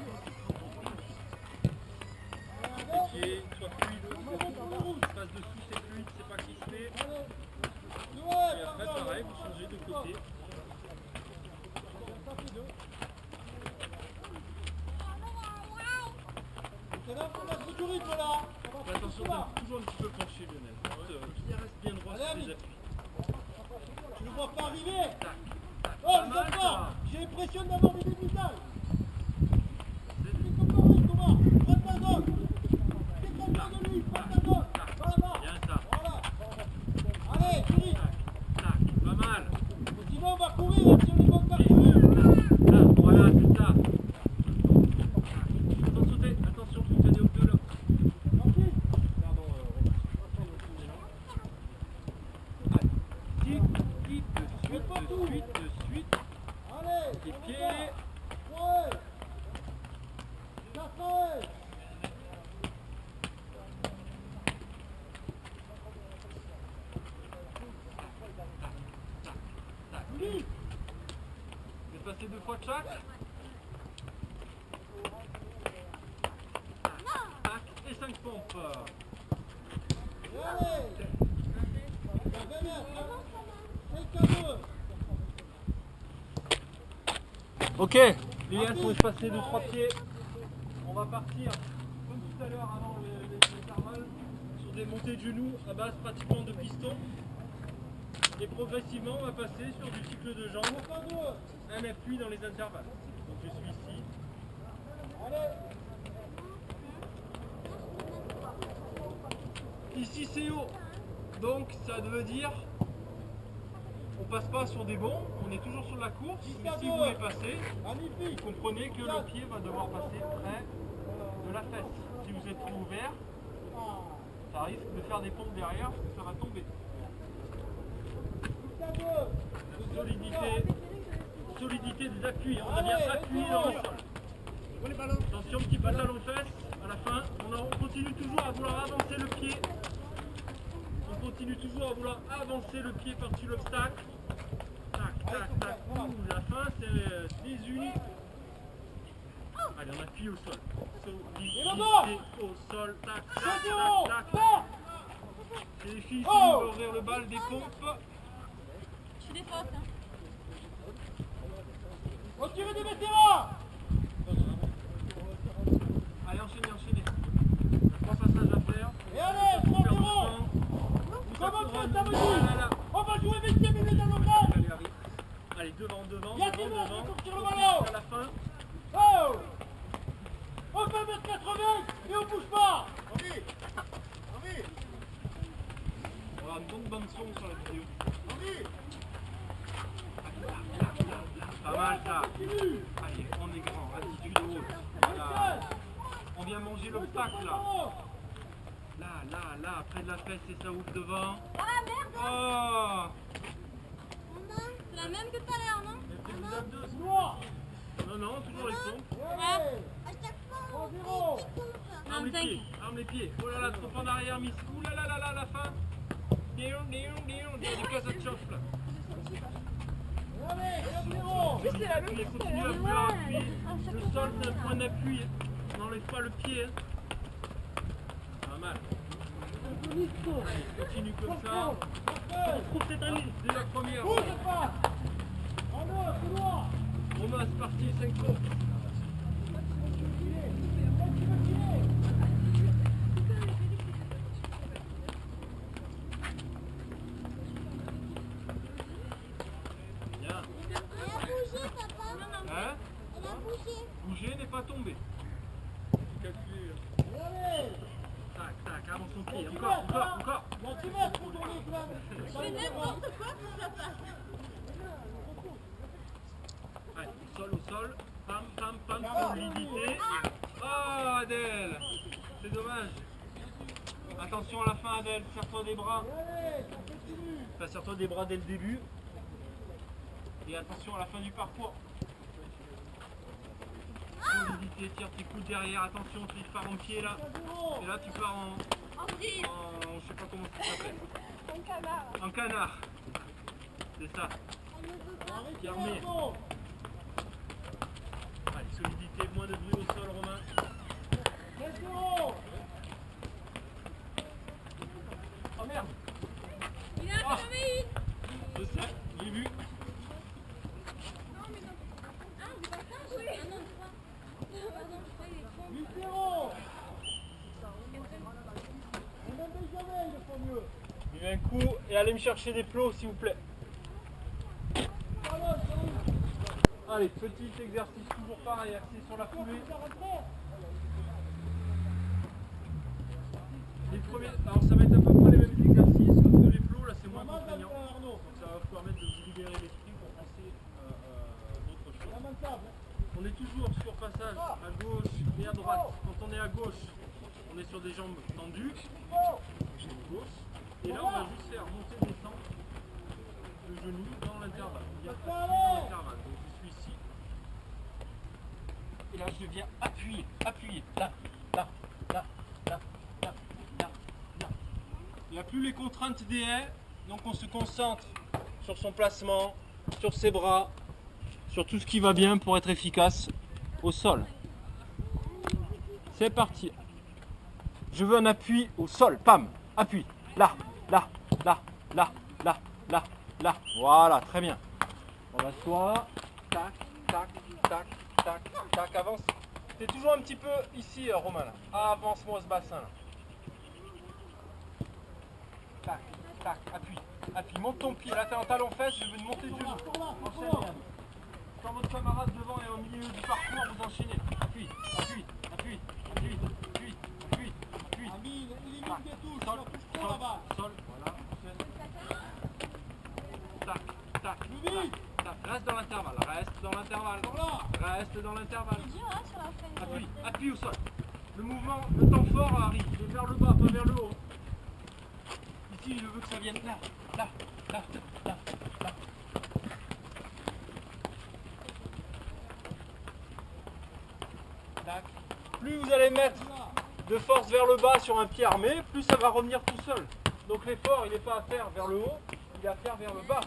Les pieds, sois fluide. Passe dessous, c'est fluide, c'est pas crispé. Et après, pareil, vous changez de côté. C'est là pour mettre du rythme là. Fais attention, toujours un petit peu penché, Lionel. Reste bien droit sur les appuis. Tu ne vois pas arriver. Tac. Oh, Pas le mal, Thomas, ça. j'ai l'impression d'avoir des débutantes. C'est comme Thomas, Thomas. Prends ta zone. Déconne-toi de lui, prends ta zone. Va là-bas. Bien ça. Voilà. Allez, souris. Tac. Pas mal. Sinon, on va courir hein, sur les bonnes parties. Là, voilà, c'est ça. Attention, sauter. Attention, faut t'aider au feu là. Gentil. Pardon, allez. Tic, de suite. Allez, Les on pieds. va. Ouais. Ça fait. Oui. Vous passez 2 fois de chaque. Tac, et 5 pompes. Et allez. Ça va bien. 5 à 2. Ok, les gars, faut se passer 2-3 pieds. On va partir, comme tout à l'heure avant l'intervalle, sur des montées de genoux à base pratiquement de piston. Et progressivement, on va passer sur du cycle de jambes, un appui dans les intervalles. Donc je suis ici. Ici c'est haut, donc ça veut dire on passe pas sur des bonds, on est toujours sur la course, mais si vous voulez passer, vous comprenez que le pied va devoir passer près de la fesse. Si vous êtes trop ouvert, ça risque de faire des pompes derrière, parce que ça va tomber. Solidité des appuis, on a bien appuyé dans le sol. Attention, petit pas de talon-fesse, à la fin, on continue toujours à vouloir avancer le pied. On continue toujours à vouloir avancer le pied par-dessus l'obstacle. Tac, tac, tac. Ouh, la fin, c'est désuni. Allez, on appuie au sol. Solidité au sol. Tac, tac, tac, tac. Et les filles, si vous voulez ouvrir le bal des pompes. Je suis des fautes. Hein. Retirez des vétérans. Allez, enchaînez. Il y a 3 passages à faire. Et allez, 3-0. Comment ça, ça veut dire? On va jouer 20e minute dans le match. Allez, arrive. Allez, devant. Sur le ballon. À la fin. Oh. On va mettre 80 et on bouge pas. Envie. On va avoir une bonne bande son sur la vidéo. Envie. Pas mal ça. Allez, on est grand, attitude haute. Voilà. On vient manger l'obstacle là. Là, près de la fesse et ça ouvre devant. Ah merde! Oh! C'est la même que tout à l'heure, non? Et puis vous avez deux. Noir. Non, toujours les pompes. Allez. À chaque fois, 3-0. Arme les pieds. Oh là là, trop en arrière, Miss. Ouh là là, la fin. On dirait des cases de chauffe là. Allez, 4-0. Appuyez, continuez à vouloir appuyer. Le sol, c'est un point d'appui. On n'enlève pas le pied. Hein. Pas mal. Allez, continue comme ça. On trouve cette année, dès la première. Bouge pas. Allô, c'est noir. Romain, c'est parti, 5 pompes. Bien. Elle a bougé, papa. Hein? Elle a bougé. Bouger n'est pas tomber. Calculer. Allez. Tac, avance ton pied. Encore. Là, tu vas pour tourner, Flamme. Je fais n'importe quoi pour que ça passe. Allez, au sol. Pam, solidité. Oh, Adèle. C'est dommage. Attention à la fin, Adèle. Serre-toi des bras. Allez, ça continue. Enfin, serre-toi des bras dès le début. Et attention à la fin du parcours. Solidité, tire tes coudes derrière. Attention, tu pars en pied là. 4-0. Et là, tu pars en... André, je sais pas comment ça s'appelle. un canard. En canard. C'est ça. Elle ne veut pas. Arrêtez, Fermé. Arnaud. Allez, solidité, moins de bruit au sol, Romain. 4-0. Oh merde. Il a crevé une. Je sais, j'ai vu. Non, mais non. Ah, c'est pas ça? Oui. Ah non, je crois. Pardon, je crois qu'il est con. 8-0. On aime jamais, il faut mieux. Buvez un coup et allez me chercher des plots, s'il vous plaît. Allez, petit exercice toujours pareil, axé sur la foulée. Les premiers, alors ça va être à peu près les mêmes exercices, sauf que les flots là c'est moins contraignant. Donc ça va vous permettre de vous libérer l'esprit pour penser d'autres choses. On est toujours sur passage à gauche et à droite. Quand on est à gauche, on est sur des jambes tendues, jambe gauche. Et là on va juste faire monter et descendre le genou dans l'intervalle. Il y a appui dans l'intervalle. Donc je suis ici. Et là je viens appuyer, appuyer. Là, là, là, là, là, là, là. Il n'y a plus les contraintes des haies. Donc on se concentre sur son placement, sur ses bras, sur tout ce qui va bien pour être efficace au sol. C'est parti. Je veux un appui au sol. Pam, appui. Là, là, là, là, là, là, là. Voilà, très bien. On assoit. Tac, tac, tac, tac, tac. Avance. T'es toujours un petit peu ici, Romain. Là. Avance-moi ce bassin. Là. Tac, tac, appuie. Appuie. Monte ton pied. Là, t'es en talon-fesse. Je veux monter du genou. Enchaîne. Quand votre camarade devant est au milieu du parcours, vous enchaînez. Appuie, appuie, appuie, appuie, appuie, appuie, appuie. Sol, sol, sol, voilà. Tac, tac, tac. Reste dans l'intervalle, reste dans l'intervalle. Reste dans l'intervalle. Appuie, appuie au sol. Le mouvement, le temps fort arrive. Il est vers le bas, pas vers le haut. Ici, il veut que ça vienne là, là, là, là, là. Plus vous allez mettre de force vers le bas sur un pied armé, plus ça va revenir tout seul. Donc l'effort, il n'est pas à faire vers le haut, il est à faire vers le bas.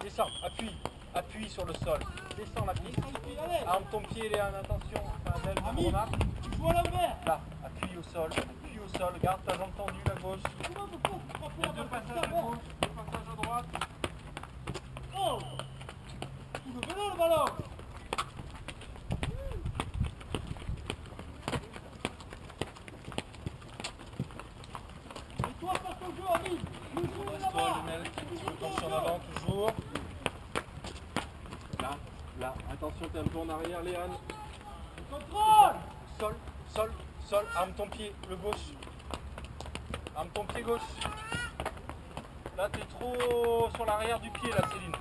Descends, appuie, appuie sur le sol. Descends la piste. Arme ton pied, Léane, attention. Là, appuie au sol, garde ta jambe tendue, la gauche. Il y a deux passages à gauche, deux passages à droite. Oh! Tout le vélo, le ballon! Attention en avant, toujours. Là, là, attention, t'es un peu en arrière, Léane. Contrôle! Sol, sol, sol, arme ton pied, le gauche. Arme ton pied gauche. Là, t'es trop sur l'arrière du pied, là, Céline.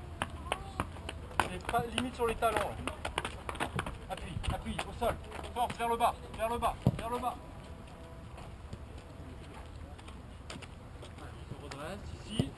T'es pas limite sur les talons. Là. Appuie, appuie, au sol. Force, vers le bas, vers le bas, vers le bas. On se redresse ici.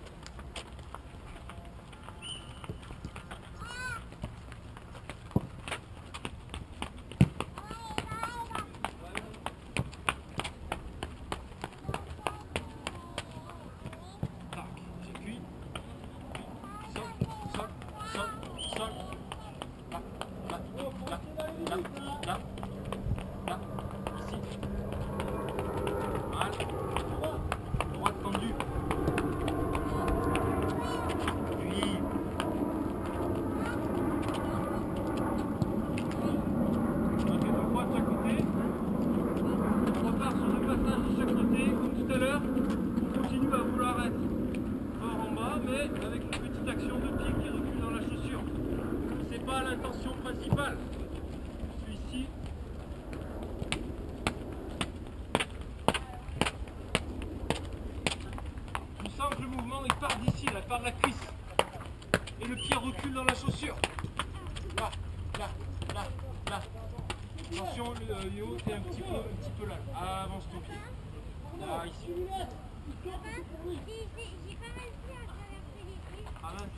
L'intention principale. Je suis ici. Je sens que le mouvement il part d'ici, là, part de la cuisse. Et le pied recule dans la chaussure. Là, là, là, là. Attention, Léo, t'es un petit peu là. Avance ton pied. Là, ici. J'ai pas réussi à traverser les trucs. Avance.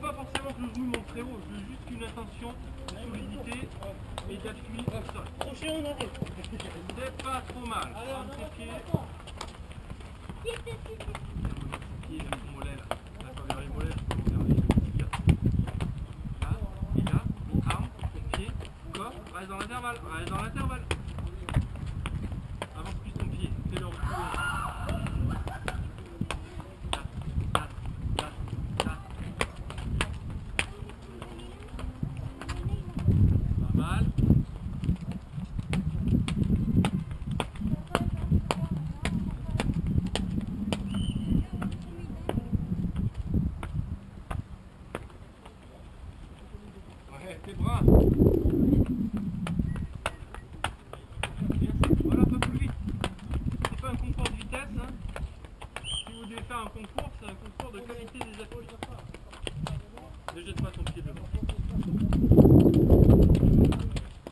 Pas forcément que le genou monte très haut, je veux juste une intention de solidité et d'appui au sol. C'est pas trop mal. Arme tes pieds. Pieds vers les mollets là. Là, pas vers les mollets, je peux vers les gars. Là, et là, arme, ton pied, corps, reste dans l'intervalle, reste dans l'intervalle. Avance plus ton pied, fais-le reculer. tes bras. Bien, voilà, pas plus vite. C'est pas un concours de vitesse. Hein. Si vous devez faire un concours, c'est un concours de qualité des appuis. Ne jette pas ton pied devant.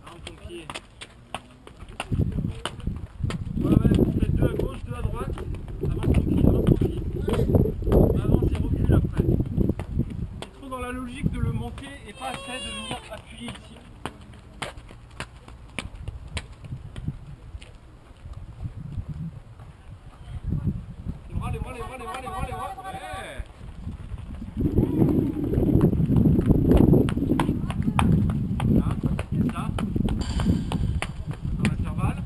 Arme ton pied. Voilà, on fait deux à gauche, deux à droite. Avance ton pied, avance ton pied. Avance et recule après. C'est trop dans la logique de le monter et pas assez de venir appuyer ici. Les bras, les bras, les bras, les bras, les bras, les bras. Ouais. Là, et ça. Dans l'intervalle.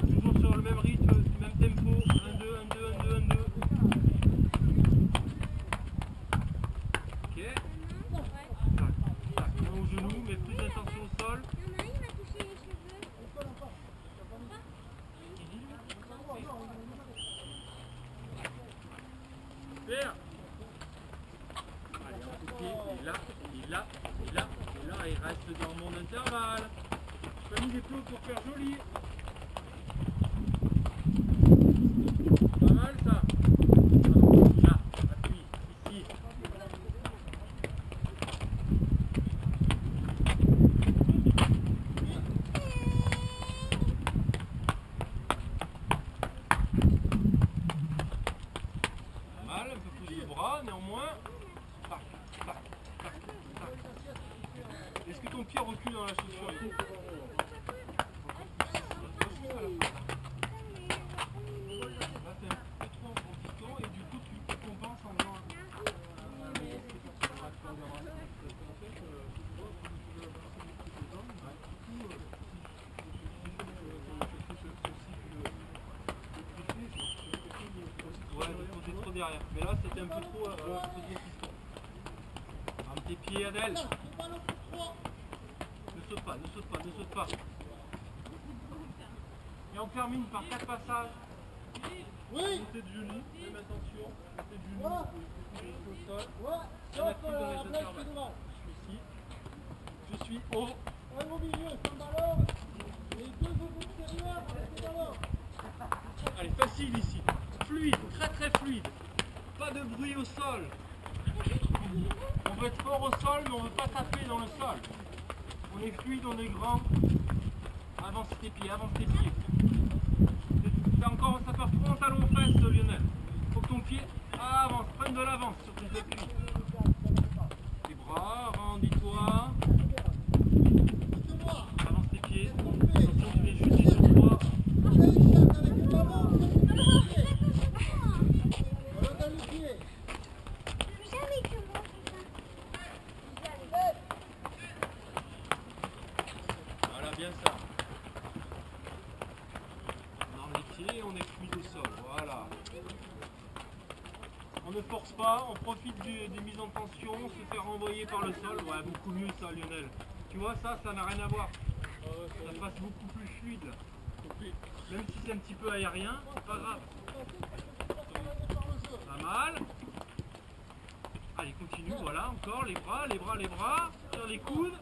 Toujours sur le même rythme, même tempo. 1, 2, 1, 2, 1, 2, 1, 2. Ok. Tac, tac. Main au genou, mais plus d'attention au sol. Il y en a un, il m'a touché les cheveux. Super. Allez, un coup de pied, et là, et là, et là, et là, il reste dans mon intervalle. Je pas mis des plots pour faire joli. Pas mal ça. Là, appuie, ici. Pas mal, un peu plus de bras, néanmoins. Tac, tac, tac, tac. Est-ce que ton pied recule dans la chaussure ici? Là, t'es un peu trop en piquant et du coup, tu compenses en faisant ouais, t'es trop derrière. Mais là, c'était un peu trop piston. Un petit pied, Adèle. Ne saute pas, ne saute pas, ne saute pas. Et on termine par 4 passages. Oui. Montée de genoux, même attention. Montée de genoux, Voilà. au sol. Ouais. Et on Hop, appuie dans les après, intervalles. devant. Je suis ici. Je suis haut. Un au milieu, sans ballon. Les deux au bout extérieur avec le ballon. Allez, facile ici. Fluide, très très fluide. Pas de bruit au sol. On veut être fort au sol, mais on ne veut pas taper dans le sol. On est fluide, on est grand. Avance tes pieds, avance tes pieds. Ça part trop en talon aux fesses, Lionel. Faut que ton pied avance, prenne de l'avance sur tes appuis. Les bras, rendis-toi. Avance tes pieds. Attention, tu viens chuter sur toi. Avec le ballon. Voilà dans le pied. Jamais que moi, Voilà, bien ça. On arme les pieds et on est fluide au sol. Voilà. On ne force pas, on profite des mises en tension, se faire renvoyer par le sol. Ouais, beaucoup mieux ça, Lionel. Tu vois, ça n'a rien à voir. Ça passe beaucoup plus fluide. Même si c'est un petit peu aérien, c'est pas grave. Pas mal. Allez, continue, voilà, encore, les bras, les bras, les bras, sur les coudes.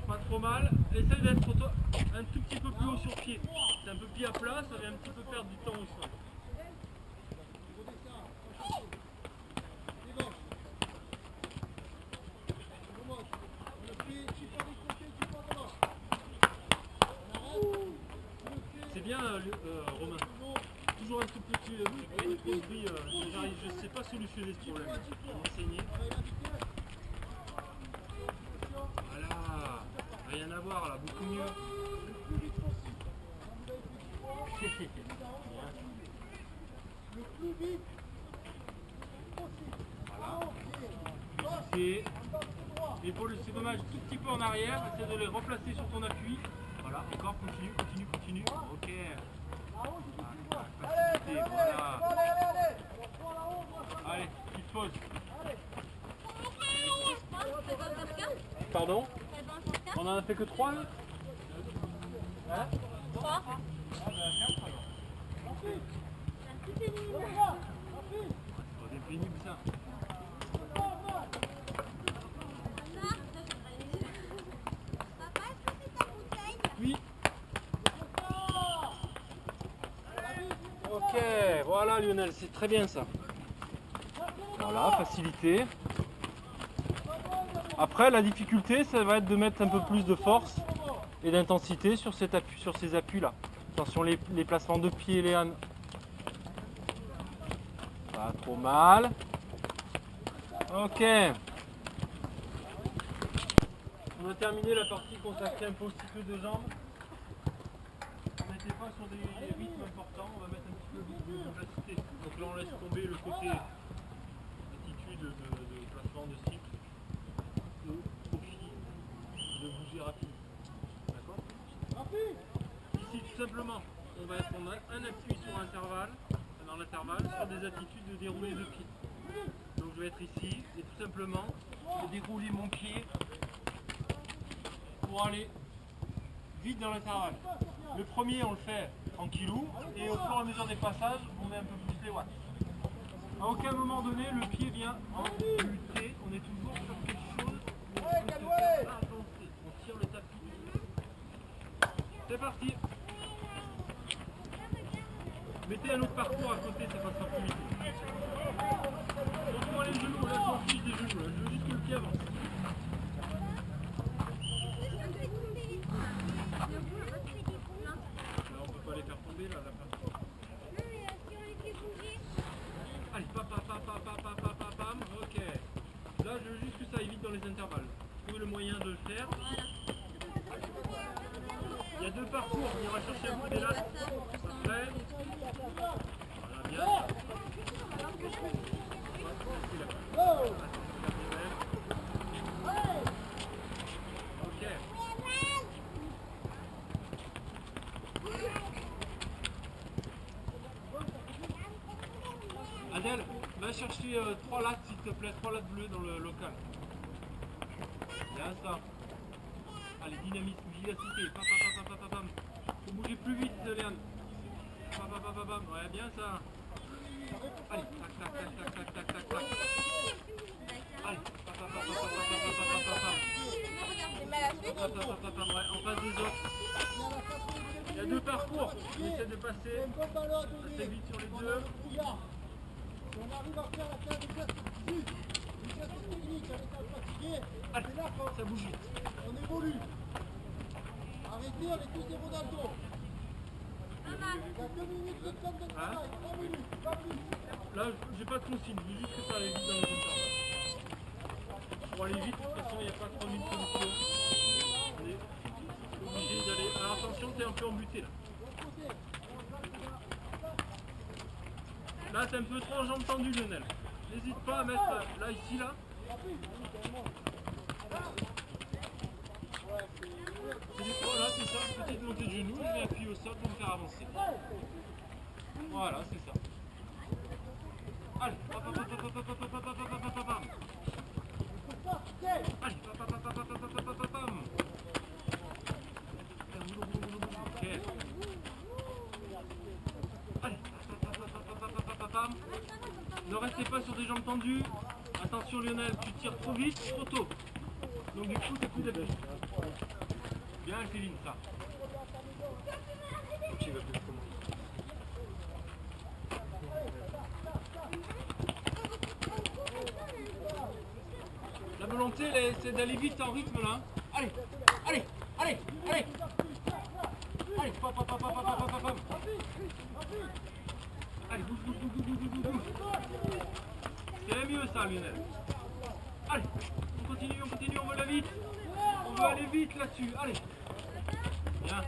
Pas trop mal. Essaye d'être un tout petit peu plus haut sur pied. C'est un peu pied à plat, ça va un petit peu perdre du temps au sol. C'est bien, Romain. Toujours un tout petit bruit. Je ne sais pas solutionner ce problème. Je vais m'enseigner. Voilà. Rien à voir là, beaucoup mieux. Le plus vite. Voilà. Et épaules, c'est dommage, tout petit peu en arrière. Essaie de les replacer sur ton appui. Voilà, encore, continue, continue, continue. Ok. Facilité, voilà. Allez, petite pause. Pardon? On en a fait que 3 là? Hein? 3. C'est pas bien pénible ça. Voilà Lionel, c'est très bien ça. Voilà, facilité. Après la difficulté, ça va être de mettre un peu plus de force et d'intensité sur ces appuis là. Attention les placements de pied, Léane. Pas trop mal. Ok. On a terminé la partie consacrée un peu au cycle de jambes. On n'était pas sur des rythmes importants, on va mettre un petit peu de complexité. Donc là on laisse tomber le côté attitude de placement de cycle au profit de bouger rapide. D'accord? Ici tout simplement, on a un appui sur l'intervalle, dans l'intervalle, sur des attitudes de déroulé de pied. Donc je vais être ici et tout simplement je vais dérouler mon pied pour aller vite dans l'intervalle. Le premier on le fait tranquillou et au fur et à mesure des passages on met un peu plus les watts. À aucun moment donné le pied vient en lutter, on est toujours sur quelque chose où on peut se faire avancer. On tire le tapis. C'est parti. Mettez un autre parcours à côté, ça passera plus vite. Montre-moi les genoux, là je m'en fiche des genoux, là. Je veux juste que le pied avance. Là on peut pas les faire tomber là, la place. Allez, pam, ok. Là je veux juste que ça aille vite dans les intervalles. Trouvez le moyen de le faire. Il y a deux parcours, on ira chercher un peu des lattes. Après. Voilà, bien. Ok. Adèle, va chercher 3 lattes s'il te plaît, 3 lattes bleues dans le local. Bien ça. Allez, dynamisme, vivacité. Pam. Faut bouger plus vite, Léane. Pam. Ouais, bien ça. Allez, tac. Allez, pam. Ouais, en face des autres. Il y a deux parcours. On essaie de passer assez vite sur les deux. On arrive à faire la case d'exercice ici, l'exercice technique avec un fatigué, Allez, c'est là ça bouge vite. qu'on évolue. Arrêtez avec tous ces Ronaldo. Il y a 2 minutes de temps de travail, 3 minutes, pas plus. Là, j'ai pas de consigne, je veux juste que ça aille vite dans les intervalles. Pour aller vite, de toute façon, il n'y a pas 30 000 solutions. On est obligé d'aller. Alors attention, t'es un peu embuté là. Là, t'es un peu trop en jambes tendues, Lionel. N'hésite pas à mettre là, ici, là. Voilà, c'est ça, petite montée de genoux, je vais appuyer au sol pour me faire avancer. Voilà, c'est ça. Allez, pam. Allez, pam. Ok. Allez, pam. Ne restez pas sur des jambes tendues. Attention Lionel, tu tires trop vite, trop tôt. Donc du coup, t'as plus d'appui. Bien Céline, ça. Tu vas plus comment? La volonté, c'est d'aller vite en rythme là. Allez. Allez, pam. Allez, bouge. C'est mieux ça, Lionel. Allez, on continue, on veut aller vite. On veut aller vite là-dessus, allez. Bien.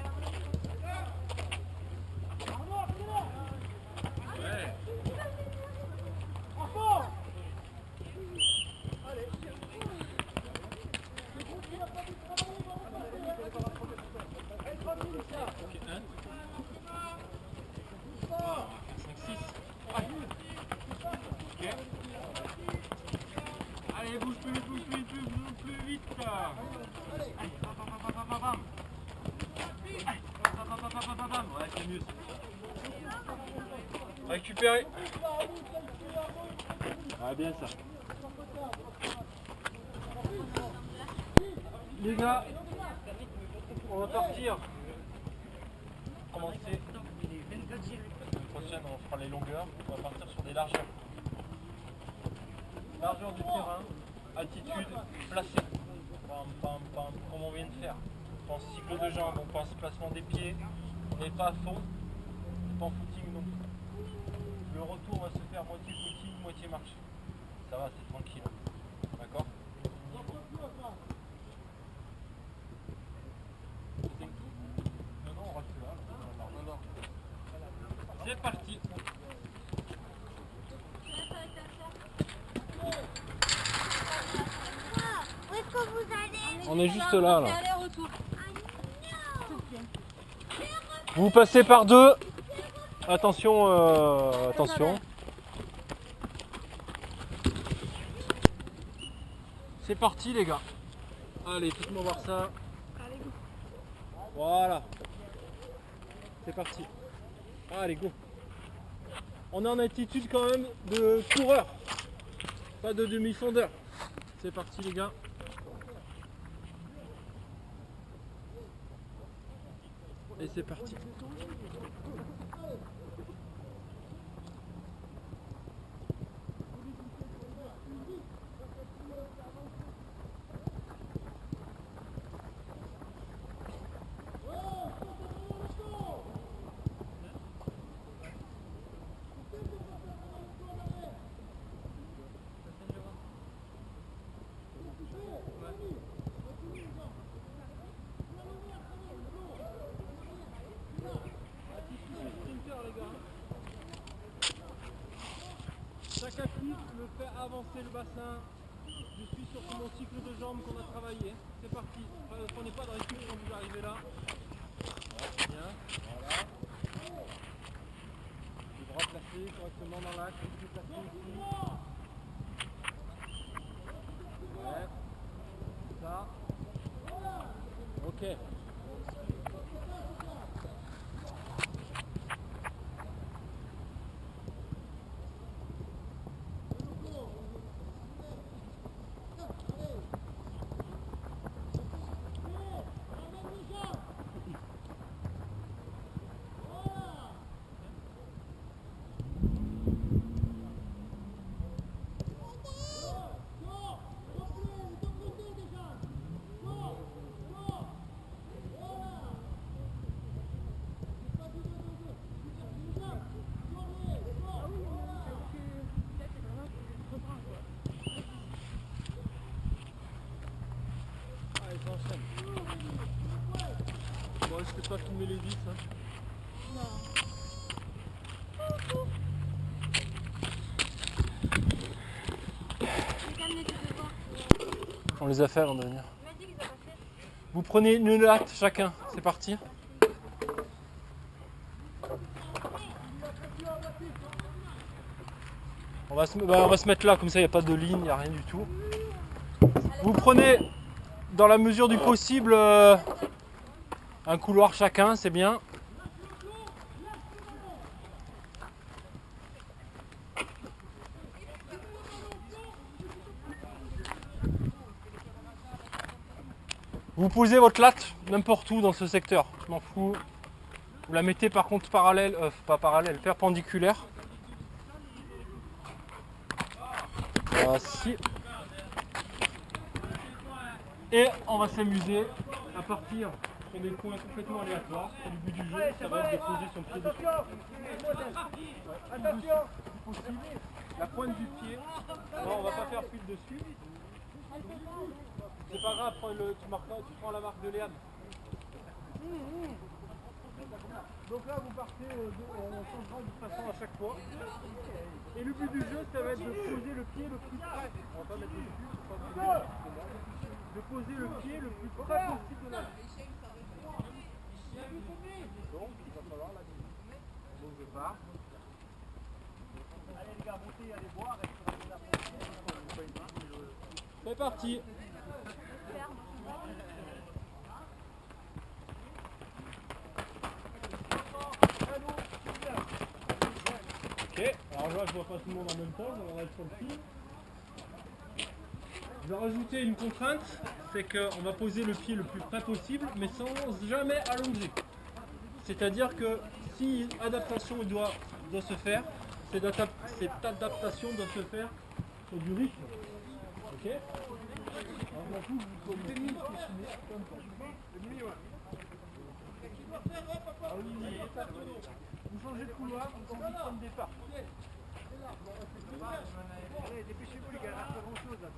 Ouais. Ok, 1. 5, 6. Allez. Ok. Allez, bouge plus vite. Allez, pam. Ouais, c'est mieux. Récupérer. Ah, bien ça. Les gars, on va partir. Commencer. prochaine on fera les longueurs, on va partir sur des largeurs. Largeur du terrain, attitude, placé. Pam, pam, pam, comme on vient de faire. On pense cycle de jambes, on pense placement des pieds, on n'est pas à fond, on n'est pas en footing non plus. Le retour va se faire moitié footing, moitié marche. Ça va, c'est tranquille. D'accord? Non, on reste là. Non. C'est parti. Où est-ce que vous allez? On est juste là. Aller-retour. Vous passez par deux. Attention, attention. C'est parti les gars. Allez, faites-moi voir ça. Voilà. C'est parti. Allez, go. On est en attitude quand même de coureur. Pas de demi-fondeur. C'est parti les gars. Et c'est parti. Chaque actif me fait avancer le bassin. Je suis sur mon cycle de jambes qu'on a travaillé. C'est parti. Prenez pas de recul quand vous arrivez là. Voilà, c'est bien. Voilà. Les bras placés correctement dans l'axe. Les pieds placés ici. Ouais. Ça. Ok. Bon, est-ce que toi tu mets les vis hein? On les a fait avant de venir. Vous prenez une latte chacun, c'est parti. On va se mettre là, comme ça il n'y a pas de ligne, il n'y a rien du tout. Vous prenez dans la mesure du possible un couloir chacun, c'est bien. Vous posez votre latte n'importe où dans ce secteur, je m'en fous. Vous la mettez par contre parallèle, pas parallèle, perpendiculaire. Voici. Et on va s'amuser à partir sur des points complètement aléatoires. Au début du jeu, ça va être de poser son pied dessus. Attention, possible. La pointe du pied. Non, on va pas faire fil dessus. C'est pas grave, tu prends la marque de Léane. Donc là vous partez, on changera de façon à chaque fois. Et le but du jeu, ça va être de poser le pied le plus près. On va pas mettre dessus, de poser le pied le plus près possible de la main. Donc il va falloir la mise. Donc je pars. Allez les gars, montez, allez boire. C'est parti. Ok, alors là je vois pas tout le monde en même temps, on va être sur le fil. Je vais rajouter une contrainte, c'est qu'on va poser le pied le plus près possible, mais sans jamais allonger. C'est-à-dire que si adaptation il doit doit se faire, cette adaptation doit se faire sur du rythme. Ok? Ah oui, vous changez de couloir, vous changez de point de départ. Dépêchez-vous les gars, il n'y a pas grand chose là.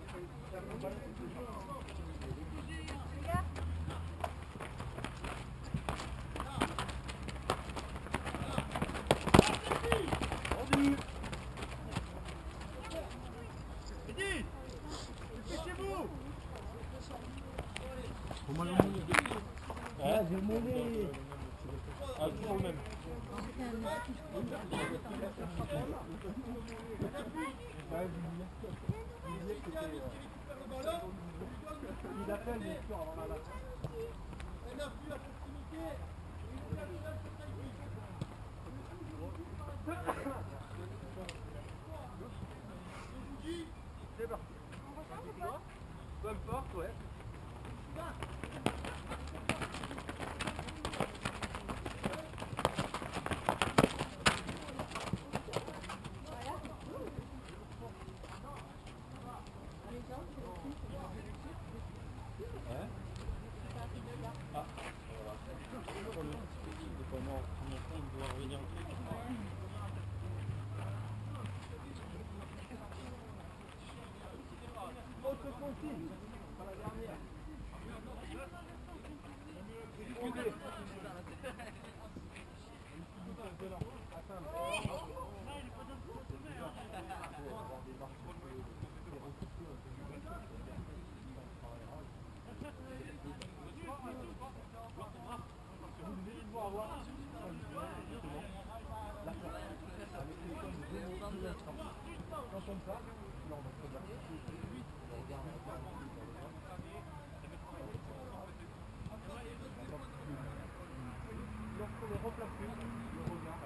Rendu. Midi, dépêchez-vous. Ah, j'ai demandé. Ah, toujours le même. Il appelle bien sûr avant la latte. C'est parti. Peu importe, ouais. Autre consigne, pas la dernière. Écoutez. Vous devez devoir avoir la place. Avec les points de 2 l'instant. Quand on part, là on va se regarder. Lorsqu'on est replacé, le regard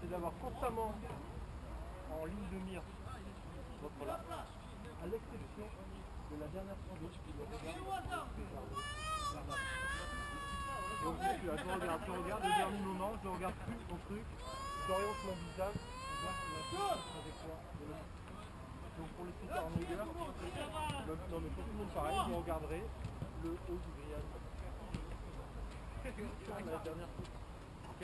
c'est d'avoir constamment en ligne de mire votre là, à l'exception de la dernière sandwich qui doit regarder. Donc je regarde le dernier moment, je regarde plus mon truc, j'oriente mon visage, je regarde la trajectoire de l'autre. Donc pour le super en longueur, non mais pour tout le monde pareil, je regarderai le haut du grillage. Sur la dernière fois. Ok.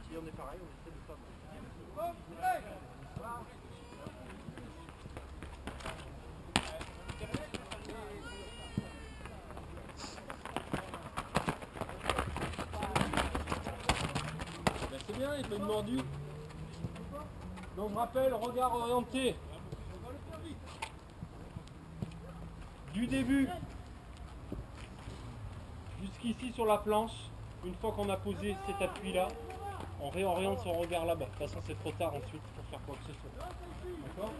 Si on est pareil, on essaie de faire. Ben c'est bien, il fait une mordue. Donc je rappelle, regard orienté. Du début jusqu'ici sur la planche, une fois qu'on a posé cet appui là, on réoriente son regard là-bas. De toute façon c'est trop tard ensuite pour faire quoi que ce soit. D'accord ?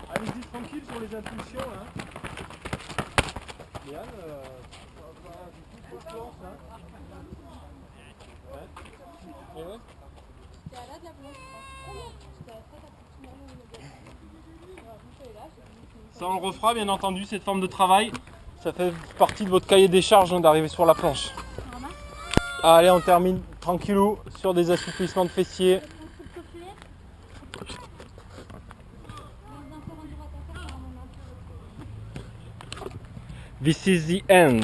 Allez-y tranquille sur les impulsions. Hein. Léane, du coup, trop de hein. Ouais. Et ouais. C'était à la de la blanche, je crois. C'était à la de Ça on le refera bien entendu, cette forme de travail. Ça fait partie de votre cahier des charges hein, d'arriver sur la planche. Allez, on termine tranquillou sur des assouplissements de fessiers. This is the end.